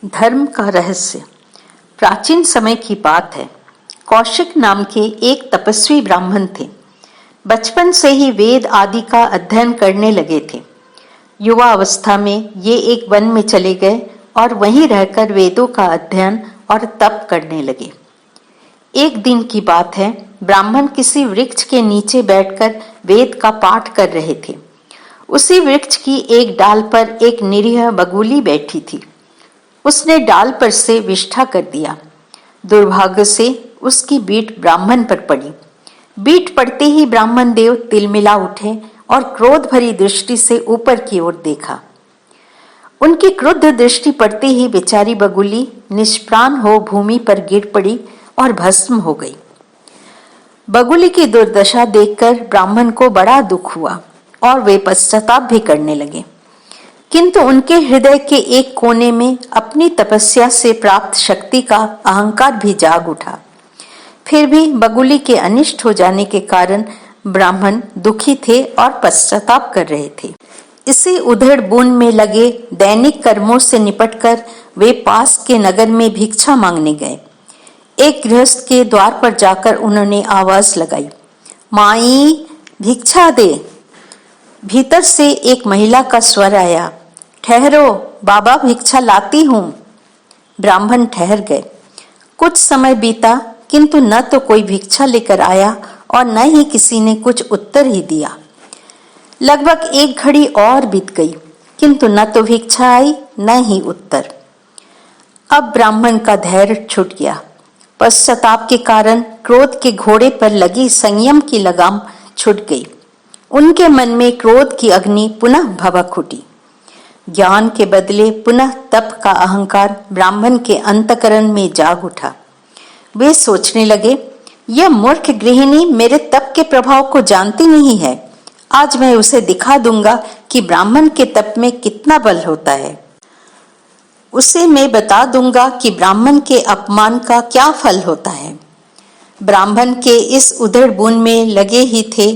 धर्म का रहस्य। प्राचीन समय की बात है। कौशिक नाम के एक तपस्वी ब्राह्मण थे। बचपन से ही वेद आदि का अध्ययन करने लगे थे। युवा अवस्था में ये एक वन में चले गए और वहीं रहकर वेदों का अध्ययन और तप करने लगे। एक दिन की बात है, ब्राह्मण किसी वृक्ष के नीचे बैठकर वेद का पाठ कर रहे थे। उसी वृक्ष की एक डाल पर एक निरीह बगुली बैठी थी। उसने डाल पर से विष्ठा कर दिया। दुर्भाग्य से उसकी बीट ब्राह्मण पर पड़ी। बीट पड़ते ही ब्राह्मण देव तिलमिला उठे और क्रोध भरी दृष्टि से ऊपर की ओर देखा। उनकी क्रुद्ध दृष्टि पड़ते ही बेचारी बगुली निष्प्राण हो भूमि पर गिर पड़ी और भस्म हो गई। बगुली की दुर्दशा देखकर ब्राह्मण को बड़ा दुख हुआ और वे पश्चाताप भी करने लगे। किंतु उनके हृदय के एक कोने में अपनी तपस्या से प्राप्त शक्ति का अहंकार भी जाग उठा। फिर भी बगुली के अनिष्ट हो जाने के कारण ब्राह्मण दुखी थे और पश्चाताप कर रहे थे। इसी उधेड़ बुन में लगे दैनिक कर्मों से निपटकर वे पास के नगर में भिक्षा मांगने गए। एक गृहस्थ के द्वार पर जाकर उन्होंने आवाज लगाई, माई भिक्षा दे। भीतर से एक महिला का स्वर आया, ठहरो बाबा भिक्षा लाती हूं। ब्राह्मण ठहर गए। कुछ समय बीता किंतु न तो कोई भिक्षा लेकर आया और न ही किसी ने कुछ उत्तर ही दिया। लगभग एक घड़ी और बीत गई किंतु न तो भिक्षा आई न ही उत्तर। अब ब्राह्मण का धैर्य छूट गया। पश्चाताप के कारण क्रोध के घोड़े पर लगी संयम की लगाम छूट गई। उनके मन में क्रोध की अग्नि पुनः भभक उठी। ज्ञान के बदले पुनः तप का अहंकार ब्राह्मण के अंतकरण में जाग उठा। वे सोचने लगे, यह मूर्ख गृहिणी मेरे तप के प्रभाव को जानती नहीं है। आज मैं उसे दिखा दूंगा कि ब्राह्मण के तप में कितना बल होता है। उसे मैं बता दूंगा कि ब्राह्मण के अपमान का क्या फल होता है। ब्राह्मण के इस उधेड़ बुन में लगे ही थे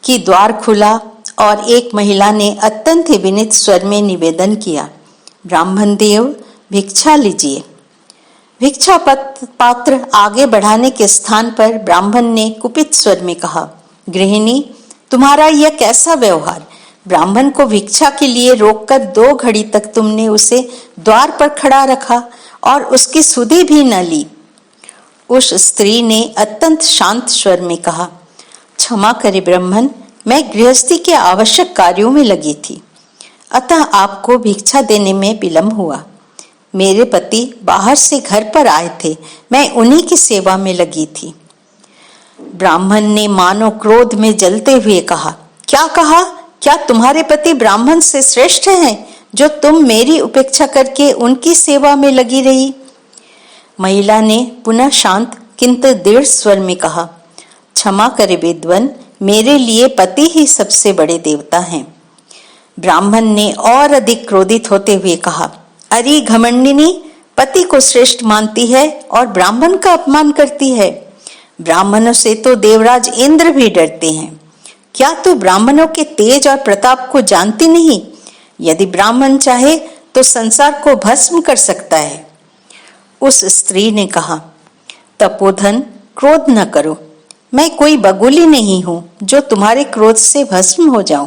कि द्वार खुला और एक महिला ने अत्यंत ही विनीत स्वर में निवेदन किया, ब्राह्मण देव भिक्षा लीजिए। भिक्षा पात्र आगे बढ़ाने के स्थान पर ब्राह्मण ने कुपित स्वर में कहा, गृहिणी तुम्हारा यह कैसा व्यवहार। ब्राह्मण को भिक्षा के लिए रोककर 2 घड़ी तक तुमने उसे द्वार पर खड़ा रखा और उसकी सुधि भी न ली। उस स्त्री ने अत्यंत शांत स्वर में कहा, क्षमा करे ब्राह्मण, मैं गृहस्थी के आवश्यक कार्यों में लगी थी, अतः आपको भिक्षा देने में विलंब हुआ। मेरे पति बाहर से घर पर आए थे, मैं उन्हीं की सेवा में लगी थी। ब्राह्मण ने मानो क्रोध में जलते हुए कहा, क्या कहा? क्या तुम्हारे पति ब्राह्मण से श्रेष्ठ हैं जो तुम मेरी उपेक्षा करके उनकी सेवा में लगी रही? महिला ने पुनः शांत किंतु दृढ़ स्वर में कहा, क्षमा करे विद्वन, मेरे लिए पति ही सबसे बड़े देवता हैं। ब्राह्मण ने और अधिक क्रोधित होते हुए कहा, अरे घमंडिनी, पति को श्रेष्ठ मानती है और ब्राह्मण का अपमान करती है। ब्राह्मणों से तो देवराज इंद्र भी डरते हैं। क्या तू ब्राह्मणों के तेज और प्रताप को जानती नहीं? यदि ब्राह्मण चाहे तो संसार को भस्म कर सकता है। उस स्त्री ने कहा, तपोधन क्रोध न करो, मैं कोई बगुली नहीं हूं जो तुम्हारे क्रोध से भस्म हो जाऊं।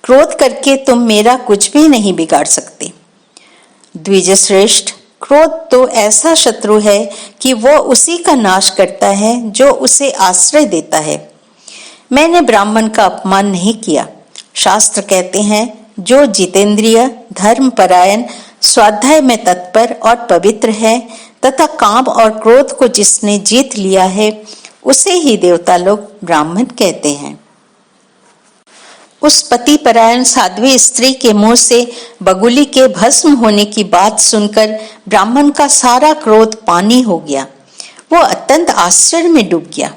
क्रोध करके तुम मेरा कुछ भी नहीं बिगाड़ सकते। द्विजश्रेष्ठ, क्रोध तो ऐसा शत्रु है कि वो उसी का नाश करता है जो उसे आश्रय देता है। मैंने ब्राह्मण का अपमान नहीं किया। शास्त्र कहते हैं, जो जितेंद्रिय, धर्मपरायण, स्वाध्याय में तत्पर और पवित्र है तथा काम और क्रोध को जिसने जीत लिया है, उसे ही देवता लोग ब्राह्मण कहते हैं। उस पति परायण साध्वी स्त्री के मुंह से बगुली के भस्म होने की बात सुनकर ब्राह्मण का सारा क्रोध पानी हो गया। वो अत्यंत आश्चर्य में डूब गया।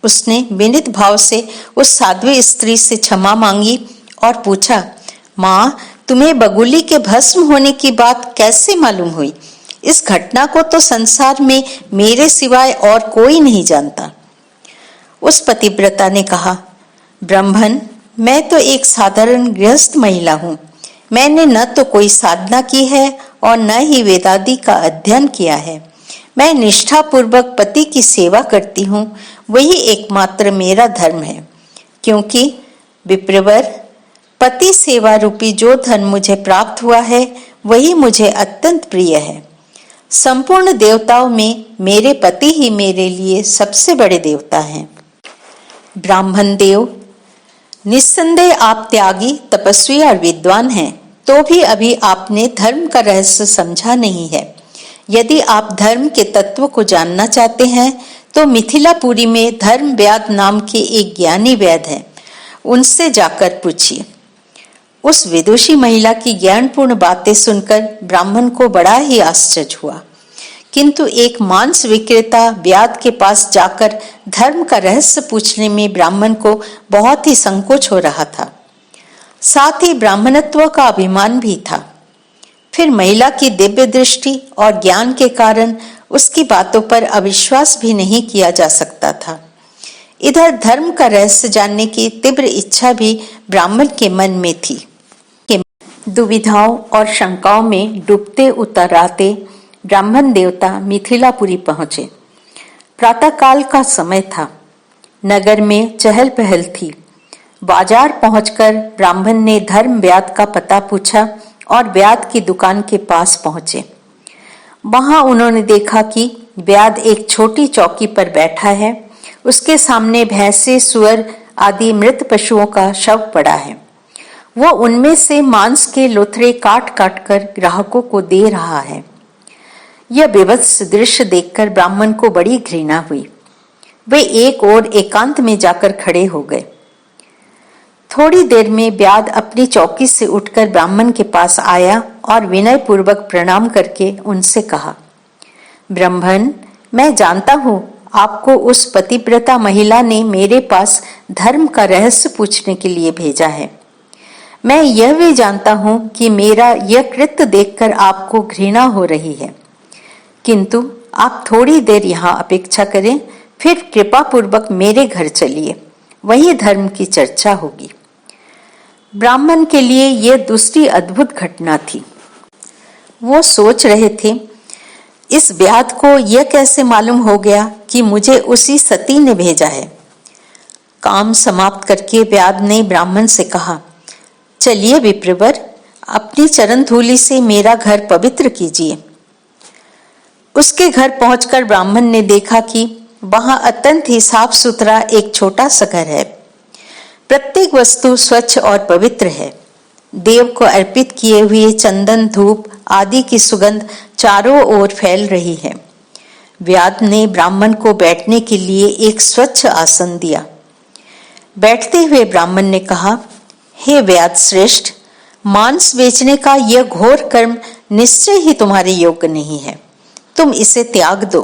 उसने विनीत भाव से उस साध्वी स्त्री से क्षमा मांगी और पूछा, माँ, तुम्हें बगुली के भस्म होने की बात कैसे मालूम हुई? इस घटना को तो संसार में मेरे सिवाय और कोई नहीं जानता। उस पतिव्रता ने कहा, ब्राह्मण, मैं तो एक साधारण गृहस्थ महिला हूं। मैंने न तो कोई साधना की है और न ही वेदादि का अध्ययन किया है। मैं निष्ठापूर्वक पति की सेवा करती हूँ, वही एकमात्र मेरा धर्म है। क्योंकि विप्रवर, पति सेवा रूपी जो धन मुझे प्राप्त हुआ है वही मुझे अत्यंत प्रिय है। संपूर्ण देवताओं में मेरे पति ही मेरे लिए सबसे बड़े देवता हैं। ब्राह्मण देव, निस्संदेह आप त्यागी, तपस्वी और विद्वान हैं, तो भी अभी आपने धर्म का रहस्य समझा नहीं है। यदि आप धर्म के तत्व को जानना चाहते हैं तो मिथिलापुरी में धर्म व्याद नाम के एक ज्ञानी वैद्य हैं, उनसे जाकर पूछिए। उस विदुषी महिला की ज्ञानपूर्ण बातें सुनकर ब्राह्मण को बड़ा ही आश्चर्य हुआ, किंतु एक मांस विक्रेता व्याध के पास जाकर धर्म का रहस्य पूछने में ब्राह्मण को बहुत ही संकोच हो रहा था। साथ ही ब्राह्मणत्व का अभिमान भी था। फिर महिला की दिव्य दृष्टि और ज्ञान के कारण उसकी बातों पर अविश्वास भी नहीं किया जा सकता था। इधर धर्म का रहस्य जानने की तीव्र इच्छा भी ब्राह्मण के मन में थी। दुविधाओं और शंकाओं में डूबते उतराते ब्राह्मण देवता मिथिलापुरी पहुंचे। प्रातःकाल का समय था। नगर में चहल पहल थी। बाजार पहुंचकर ब्राह्मण ने धर्म व्याध का पता पूछा और व्याध की दुकान के पास पहुंचे। वहां उन्होंने देखा कि व्याध एक छोटी चौकी पर बैठा है। उसके सामने भैंसे, सुअर आदि मृत पशुओं का शव पड़ा है। वो उनमें से मांस के लोथड़े काट काट कर ग्राहकों को दे रहा है। यह विभत्स दृश्य देखकर ब्राह्मण को बड़ी घृणा हुई। वे एक ओर एकांत में जाकर खड़े हो गए। थोड़ी देर में व्याध अपनी चौकी से उठकर ब्राह्मण के पास आया और विनय पूर्वक प्रणाम करके उनसे कहा, ब्राह्मण, मैं जानता हूं आपको उस पतिव्रता महिला ने मेरे पास धर्म का रहस्य पूछने के लिए भेजा है। मैं यह भी जानता हूं कि मेरा यह कृत्य देखकर आपको घृणा हो रही है, किंतु आप थोड़ी देर यहाँ अपेक्षा करें, फिर कृपा पूर्वक मेरे घर चलिए, वही धर्म की चर्चा होगी। ब्राह्मण के लिए यह दूसरी अद्भुत घटना थी। वो सोच रहे थे, इस व्याध को यह कैसे मालूम हो गया कि मुझे उसी सती ने भेजा है। काम समाप्त करके व्याध ने ब्राह्मण से कहा, चलिए विप्रवर, अपनी चरण धूलि से मेरा घर पवित्र कीजिए। उसके घर पहुंचकर ब्राह्मण ने देखा कि वहां अत्यंत ही साफ सुथरा एक छोटा सा घर है। प्रत्येक वस्तु स्वच्छ और पवित्र है। देव को अर्पित किए हुए चंदन, धूप आदि की सुगंध चारों ओर फैल रही है। व्याध ने ब्राह्मण को बैठने के लिए एक स्वच्छ आसन दिया। बैठते हुए ब्राह्मण ने कहा, हे व्याध श्रेष्ठ, मांस बेचने का यह घोर कर्म निश्चय ही तुम्हारे योग्य नहीं है। तुम इसे त्याग दो।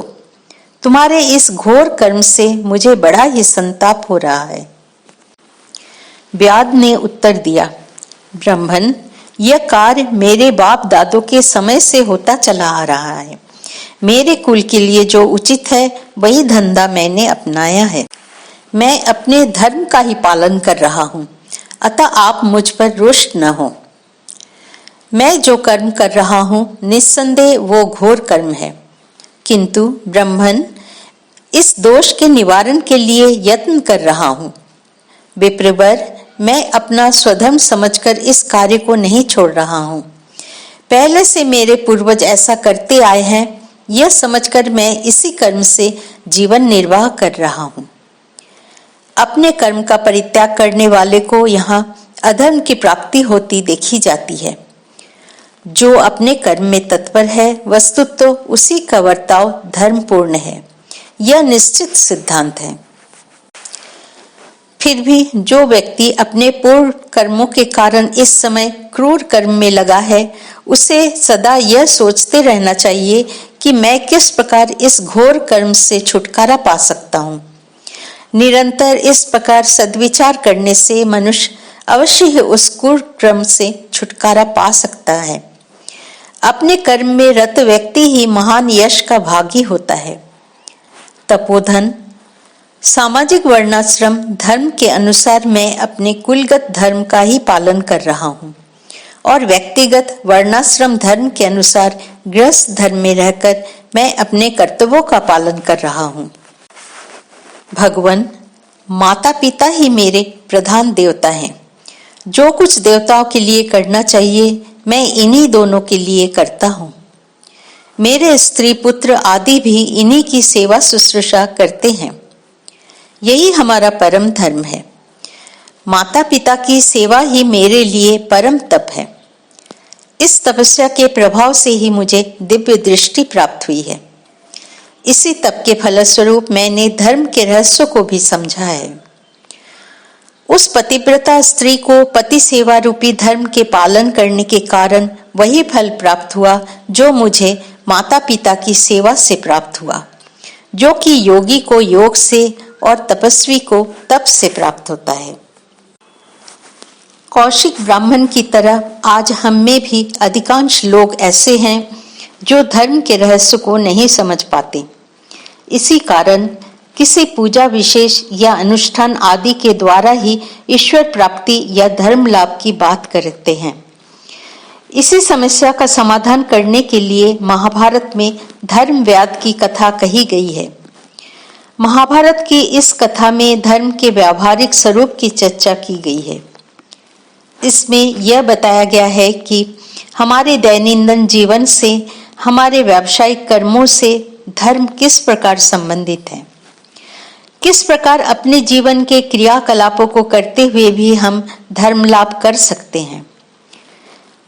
तुम्हारे इस घोर कर्म से मुझे बड़ा ही संताप हो रहा है। व्याध ने उत्तर दिया, ब्राह्मण, यह कार्य मेरे बाप दादों के समय से होता चला आ रहा है। मेरे कुल के लिए जो उचित है वही धंधा मैंने अपनाया है। मैं अपने धर्म का ही पालन कर रहा हूँ, अतः आप मुझ पर रुष्ट न हो। मैं जो कर्म कर रहा हूँ निस्संदेह वो घोर कर्म है, किंतु ब्राह्मण, इस दोष के निवारण के लिए यत्न कर रहा हूँ। विप्रवर, मैं अपना स्वधर्म समझकर इस कार्य को नहीं छोड़ रहा हूँ। पहले से मेरे पूर्वज ऐसा करते आए हैं, यह समझकर मैं इसी कर्म से जीवन निर्वाह कर रहा हूँ। अपने कर्म का परित्याग करने वाले को यहाँ अधर्म की प्राप्ति होती देखी जाती है। जो अपने कर्म में तत्पर है, वस्तुतः उसी का वर्ताव धर्मपूर्ण है। यह निश्चित सिद्धांत है। फिर भी जो व्यक्ति अपने पूर्व कर्मों के कारण इस समय क्रूर कर्म में लगा है, उसे सदा यह सोचते रहना चाहिए कि मैं किस प्रकार इस घोर कर्म से छुटकारा पा सकता हूँ। निरंतर इस प्रकार सद्विचार करने से मनुष्य अवश्य ही उस क्रूर कर्म से छुटकारा पा सकता है। अपने कर्म में रत व्यक्ति ही महान यश का भागी होता है। तपोधन, सामाजिक वर्णाश्रम धर्म के अनुसार मैं अपने कुलगत धर्म का ही पालन कर रहा हूँ और व्यक्तिगत वर्णाश्रम धर्म के अनुसार गृहस्थ धर्म में रहकर मैं अपने कर्तव्यों का पालन कर रहा हूँ। भगवान, माता पिता ही मेरे प्रधान देवता हैं। जो कुछ देवताओं के लिए करना चाहिए मैं इन्हीं दोनों के लिए करता हूँ। मेरे स्त्री पुत्र आदि भी इन्हीं की सेवा शुश्रूषा करते हैं। यही हमारा परम धर्म है। माता पिता की सेवा ही मेरे लिए परम तप है। इस तपस्या के प्रभाव से ही मुझे दिव्य दृष्टि प्राप्त हुई है। इसी तप के फलस्वरूप मैंने धर्म के रहस्य को भी समझा है। उस पतिव्रता स्त्री को पति सेवा रूपी धर्म के पालन करने के कारण वही फल प्राप्त हुआ जो मुझे माता पिता की सेवा से प्राप्त हुआ, जो कि योगी को योग से और तपस्वी को तप से प्राप्त होता है। कौशिक ब्राह्मण की तरह आज हम में भी अधिकांश लोग ऐसे हैं जो धर्म के रहस्य को नहीं समझ पाते। इसी कारण किसी पूजा विशेष या अनुष्ठान आदि के द्वारा ही ईश्वर प्राप्ति या धर्म लाभ की बात करते हैं। इसी समस्या का समाधान करने के लिए महाभारत में धर्म व्याध की कथा कही गई है। महाभारत की इस कथा में धर्म के व्यावहारिक स्वरूप की चर्चा की गई है। इसमें यह बताया गया है कि हमारे दैनंदिन जीवन से, हमारे व्यावसायिक कर्मों से धर्म किस प्रकार संबंधित है। किस प्रकार अपने जीवन के क्रियाकलापों को करते हुए भी हम धर्म लाभ कर सकते हैं।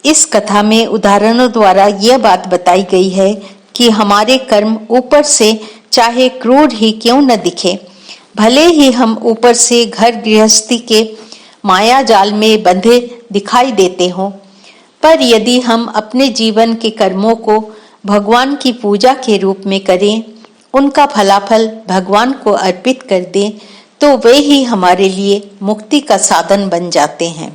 इस कथा में उदाहरणों द्वारा यह बात बताई गई है कि हमारे कर्म ऊपर से चाहे क्रूर ही क्यों न दिखे, भले ही हम ऊपर से घर गृहस्थी के माया जाल में बंधे दिखाई देते हों, पर यदि हम अपने जीवन के कर्मों को भगवान की पूजा के रूप में करें, उनका फलाफल भगवान को अर्पित कर दें, तो वे ही हमारे लिए मुक्ति का साधन बन जाते हैं।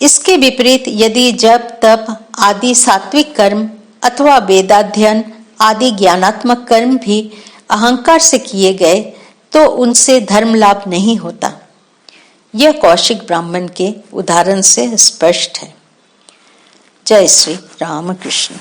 इसके विपरीत यदि जप तप आदि सात्विक कर्म अथवा वेदाध्ययन आदि ज्ञानात्मक कर्म भी अहंकार से किए गए तो उनसे धर्म लाभ नहीं होता। यह कौशिक ब्राह्मण के उदाहरण से स्पष्ट है। जय श्री रामकृष्ण।